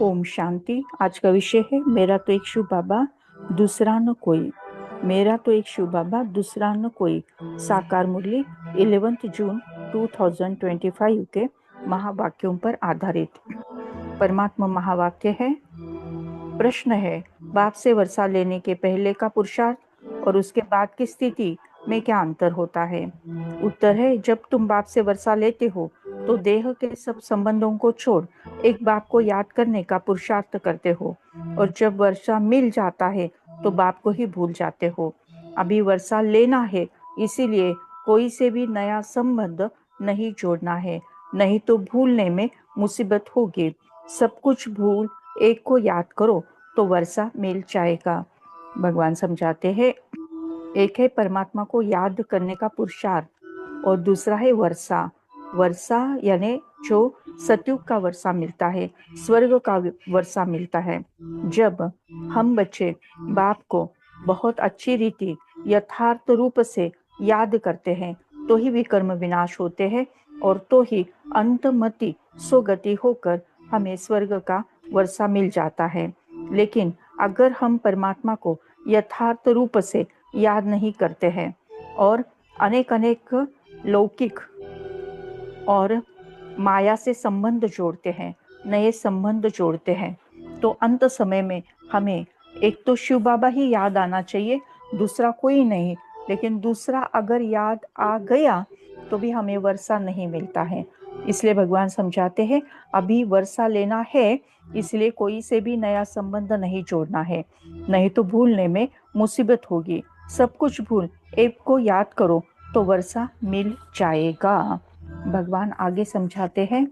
ओम शांति। आज का विषय है मेरा तो एक शिव बाबा दूसरा न कोई। मेरा तो एक शिव बाबा दूसरा न कोई। साकार मुरली 11 जून 2025 के महावाक्यों पर आधारित। परमात्मा महावाक्य है। प्रश्न है, बाप से वर्षा लेने के पहले का पुरुषार्थ और उसके बाद की स्थिति में क्या अंतर होता है? उत्तर है, जब तुम बाप से वर्षा लेते हो तो देह के सब संबंधों को छोड़ एक बाप को याद करने का पुरुषार्थ करते हो, और जब वर्षा मिल जाता है तो बाप को ही भूल जाते हो। अभी वर्षा लेना है, इसीलिए कोई से भी नया संबंध नहीं जोड़ना है, नहीं तो भूलने में मुसीबत होगी। सब कुछ भूल एक को याद करो तो वर्षा मिल जाएगा। भगवान समझाते हैं, एक है परमात्मा को याद करने का पुरुषार्थ और दूसरा है वर्षा। वर्षा यानी जो सतयुग का वर्षा मिलता है, स्वर्ग का वर्षा मिलता है। जब हम बच्चे बाप को बहुत अच्छी रीति यथार्थ रूप से याद करते हैं तो ही विकर्म विनाश होते हैं, और तो ही अंतमति सुगति होकर हमें स्वर्ग का वर्षा मिल जाता है। लेकिन अगर हम परमात्मा को यथार्थ रूप से याद नहीं करते हैं और अनेक अनेक लौकिक और माया से संबंध जोड़ते हैं, नए संबंध जोड़ते हैं, तो अंत समय में हमें एक तो शिव बाबा ही याद आना चाहिए, दूसरा कोई नहीं। लेकिन दूसरा अगर याद आ गया तो भी हमें वर्षा नहीं मिलता है। इसलिए भगवान समझाते हैं, अभी वर्षा लेना है, इसलिए कोई से भी नया संबंध नहीं जोड़ना है, नहीं तो भूलने में मुसीबत होगी। सब कुछ भूल एक को याद करो तो वर्षा मिल जाएगा। भगवान आगे समझाते हैं,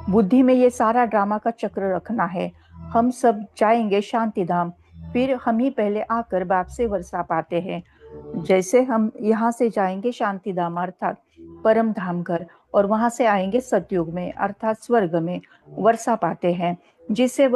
बुद्धि में ये सारा ड्रामा का चक्र रखना है। हम सब जाएंगे शांति धाम, फिर हम ही पहले आकर बाप से वर्षा पाते हैं। जैसे हम यहाँ से जाएंगे शांति धाम अर्थात परम धाम घर, और वहां से आएंगे सतयुग में अर्थात स्वर्ग में वर्षा पाते हैं। जिससे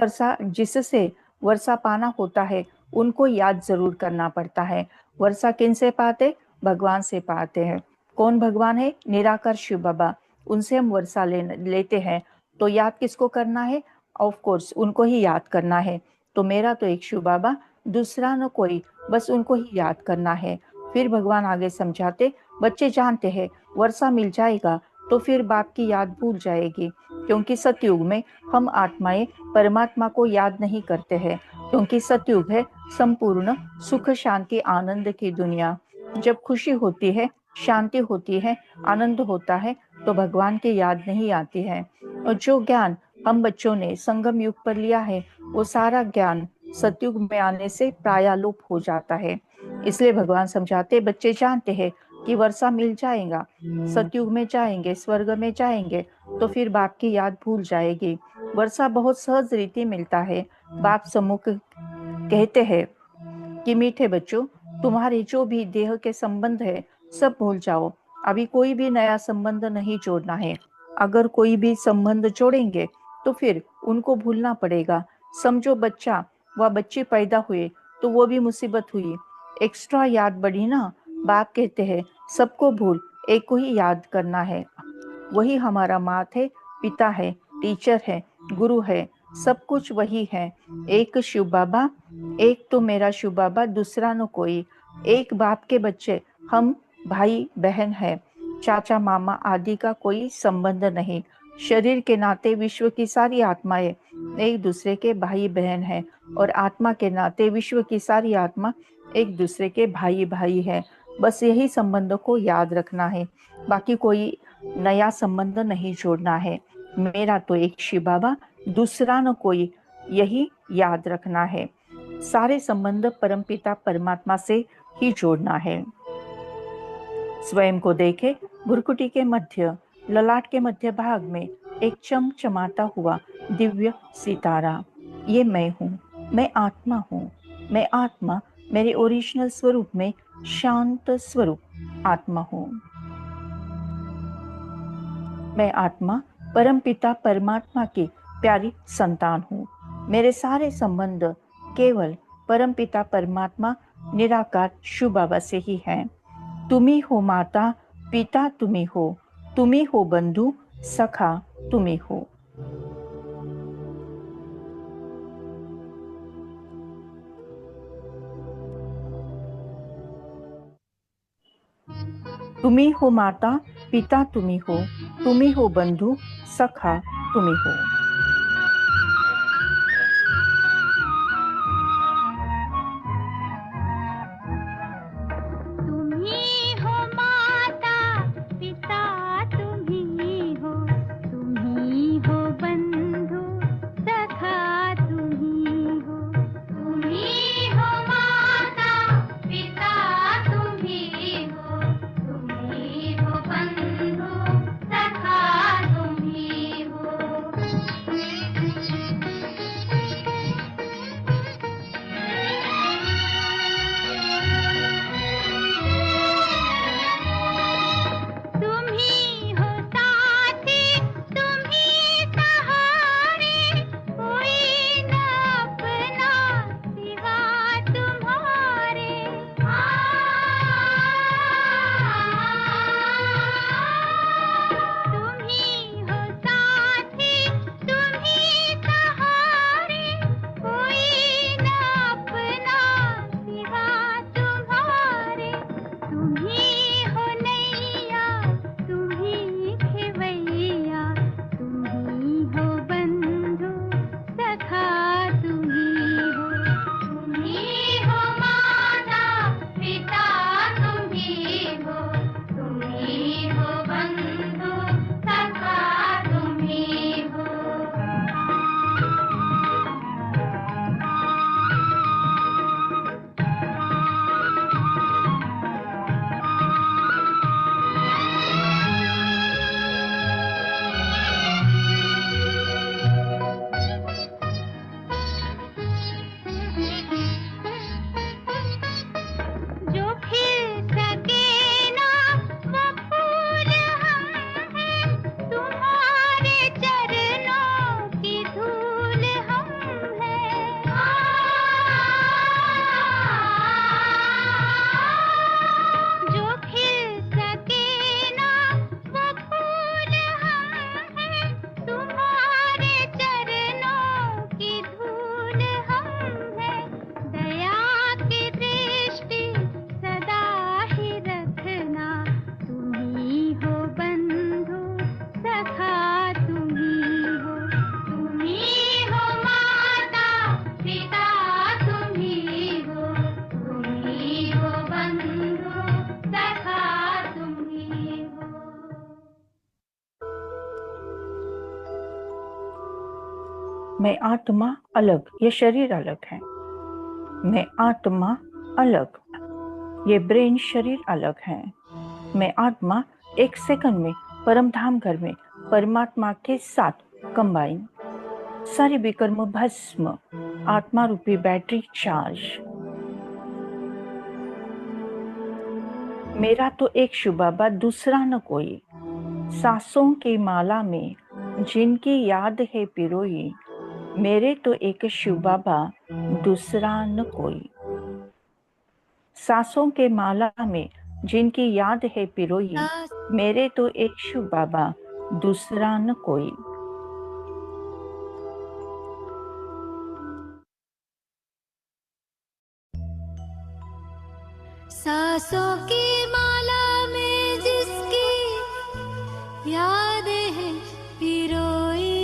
वर्षा पाना होता है उनको याद जरूर करना पड़ता है। वर्षा किन से पाते? भगवान से पाते हैं। कौन भगवान है? निराकार शिव बाबा। उनसे हम वर्षा लेते हैं, तो याद किसको करना है? ऑफ कोर्स उनको ही याद करना है। तो मेरा तो एक शिव बाबा दूसरा न कोई, बस उनको ही याद करना है। फिर भगवान आगे समझाते, बच्चे जानते हैं वर्षा मिल जाएगा तो फिर बाप की याद भूल जाएगी, क्योंकि सतयुग में हम आत्माएं परमात्मा को याद नहीं करते हैं, क्योंकि सतयुग है संपूर्ण सुख शांति आनंद की दुनिया। जब खुशी होती है, शांति होती है, आनंद होता है, तो भगवान की याद नहीं आती है। और जो ज्ञान हम बच्चों ने संगम युग पर लिया है, वो सारा ज्ञान सतयुग में आने से प्रायालोप हो जाता है। इसलिए भगवान समझाते, बच्चे जानते हैं कि वर्षा मिल जाएगा, सतयुग में जाएंगे, स्वर्ग में जाएंगे, तो फिर बाप की याद भूल जाएगी। वर्षा बहुत सहज रीति मिलता है। बाप सम्मुख कहते हैं कि मीठे बच्चों, तुम्हारे जो भी देह के संबंध है सब भूल जाओ, अभी कोई भी नया संबंध नहीं जोड़ना है। अगर कोई भी संबंध जोड़ेंगे तो फिर उनको भूलना पड़ेगा। समझो बच्चा व बच्ची पैदा हुए तो वो भी मुसीबत हुई, एक्स्ट्रा याद बढ़ी ना। बाप कहते हैं सबको भूल, एक को ही याद करना है। वही हमारा माँ है, पिता है, टीचर है, गुरु है, सब कुछ वही है। एक शिव बाबा, एक तो मेरा शिव बाबा, दूसरा न कोई। एक बाप के बच्चे हम, भाई बहन है, चाचा मामा आदि का कोई संबंध नहीं। शरीर के नाते विश्व की सारी आत्माएं एक दूसरे के भाई बहन है, और आत्मा के नाते विश्व की सारी आत्मा एक दूसरे के भाई भाई है। बस यही संबंधों को याद रखना है, बाकी कोई नया संबंध नहीं जोड़ना है। मेरा तो एक शिव बाबा, दूसरा न कोई, यही याद रखना है। सारे संबंध परमपिता परमात्मा से ही जोड़ना है। स्वयं को देखे, भुरकुटी के मध्य, ललाट के मध्य भाग में एक चमचमाता हुआ दिव्य सितारा। ये मैं हूँ, मैं आत्मा हूँ। मैं आत्मा मेरे ओरिजिनल स्वरूप में शांत स्वरूप आत्मा हूँ। मैं आत्मा परमपिता परमात्मा की प्यारी संतान हूँ। मेरे सारे संबंध केवल परमपिता परमात्मा निराकार शिव बाबा से ही हैं। तुम्ही हो माता पिता, तुम्ही हो बंधु सखा, तुम्ही हो। तुम्ही हो माता पिता, तुम्ही हो बंधु सखा, तुम्ही हो। मैं आत्मा अलग, ये शरीर अलग है। मैं आत्मा अलग, ये ब्रेन शरीर अलग है। मैं आत्मा एक सेकंड में परम धाम घर में परमात्मा के साथ कंबाइन, सारे विकर्म भस्म, आत्मा रूपी बैटरी चार्ज। मेरा तो एक शिव बाबा दूसरा न कोई, सांसों की माला में जिनकी याद है पिरोई, मेरे तो एक शिव बाबा दूसरा न कोई। सांसों के माला में जिनकी याद है पिरोई, मेरे तो एक शिव बाबा दूसरा न कोई। सांसों की माला में जिसकी याद है पिरोई,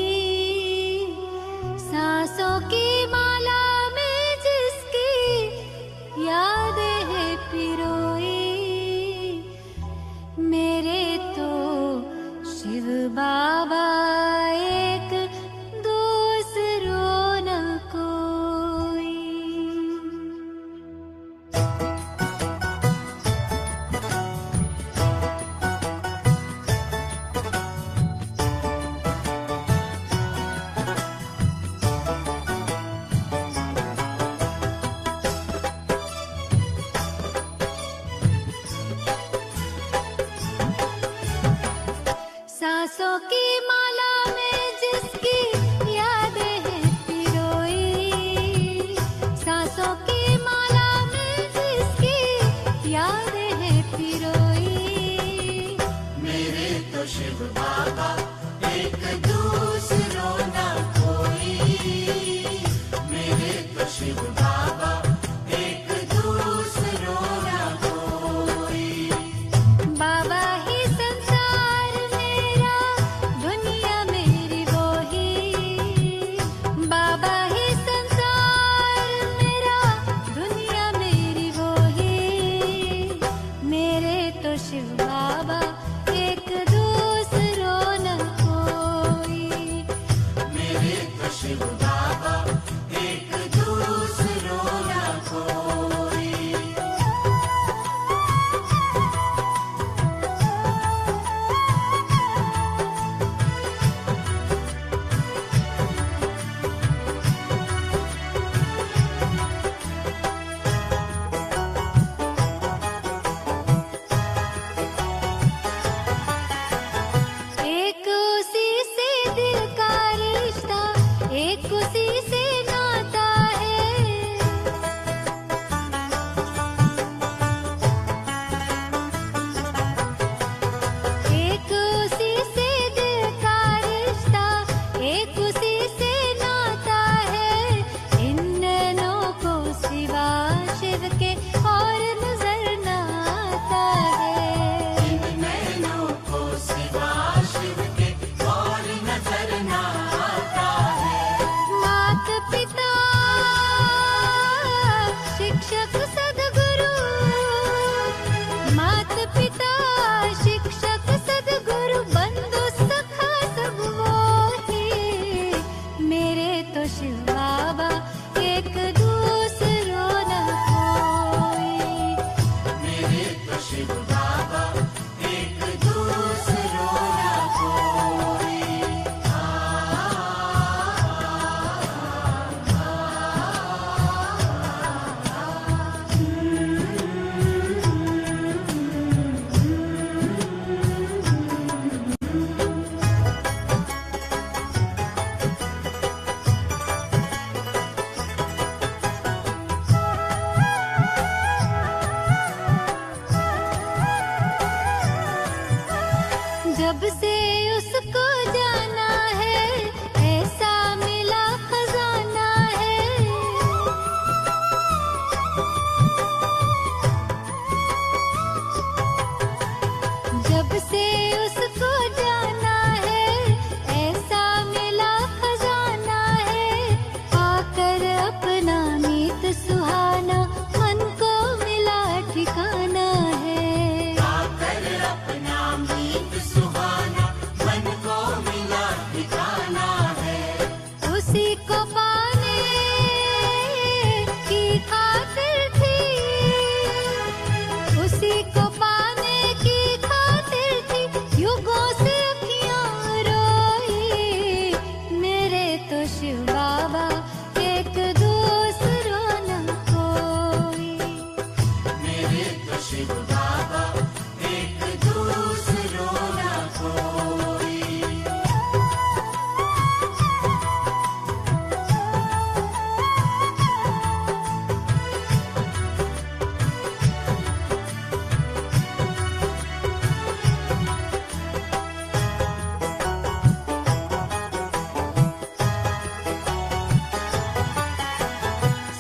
सांसों की माला में जिसकी याद है पिरोई, मेरे तो शिव बाबा एक दूसरों न कोई। सांसों की माला में जिसकी याद है पिरोई, सांसों की माला में जिसकी याद है पिरोई, मेरे तो शिव बाबा एक दूसरो न कोई, मेरे तो शिव बाबा एक दूसरो न कोई। बाबा ही संसार मेरा, दुनिया मेरी वो ही, बाबा ही संसार मेरा, दुनिया मेरी वो ही, मेरे तो शिव बाबा एक दूसरों न कोई, मेरे तो शिव बाबा एक दूसरो न कोई। एक उसी से दिल का रिश्ता, एक उसी से नाता है, एक उसी से दिल का रिश्ता, एक उसी से नाता है, इन नैनों को सिवा शिव के और नजर न आता है। इन नैनों को सिवा शिव के और नजर न आता है। मात पिता शिक्षक सदगुरु, मात पिता शिक्षक सदगुरु, बंधु सखा सब वो ही, मेरे तो शिव बाबा एक दूसरों न कोई, मेरे तो शिव बाबा एक दूसरो न कोई। जब से उसको जाना है, ऐसा मिला खजाना है, जब से उसको जाना है, ऐसा मिला खजाना है, पाकर अपना मीत सुहाना, मन को मिला ठिकाना है। आकर अपना मीत सुहाना, मन को मिला ठिकाना है। उसी को मेरे तो शिव बाबा एक दूसरो न कोई।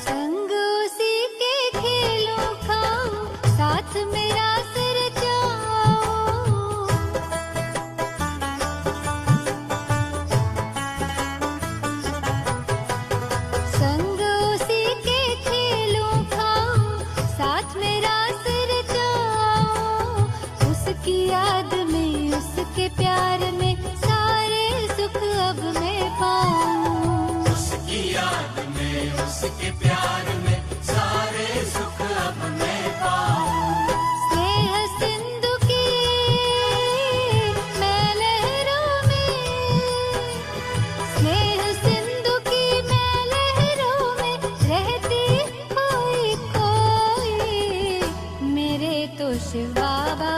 संग उसी के खेलों खाओ, साथ मेरा सिर जाओ। संग उसी के खेलों खाओ, साथ मेरा सिर जाओ। उसकी याद में, उसके प्यार में सारे सुख अब मैं पाऊं। उसकी याद में, उसके प्यार में सारे सुख अब मैं पाऊं। स्नेह सिंधु की मैं लहरों में, स्नेह सिंधु की मैं लहरों में रहती कोई कोई। मेरे तो शिव बाबा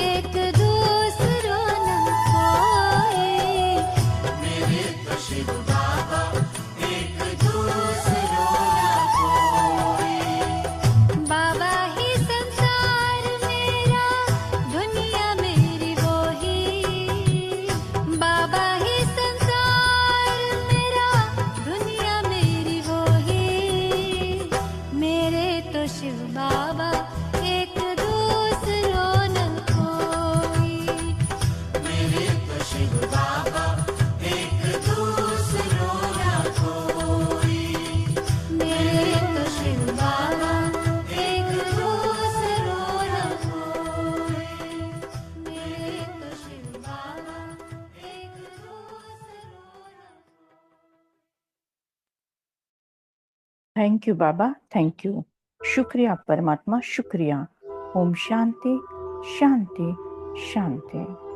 एक दूसरो न कोई। मेरे तो शिव बाबा एक दूसरो न कोई। बाबा ही संसार मेरा, दुनिया मेरी वो ही। बाबा ही संसार मेरा, दुनिया मेरी वो ही। मेरे तो शिव बाबा एक दूसरो न कोई। मेरे तो शिव बाबा एक दूसरो न कोई। मेरे तो शिव बाबा एक दूसरो न कोई। मेरे तो शिव बाबा एक दूसरो न। Thank you Baba, thank you. शुक्रिया परमात्मा, शुक्रिया। ओम शांति शांति शांति।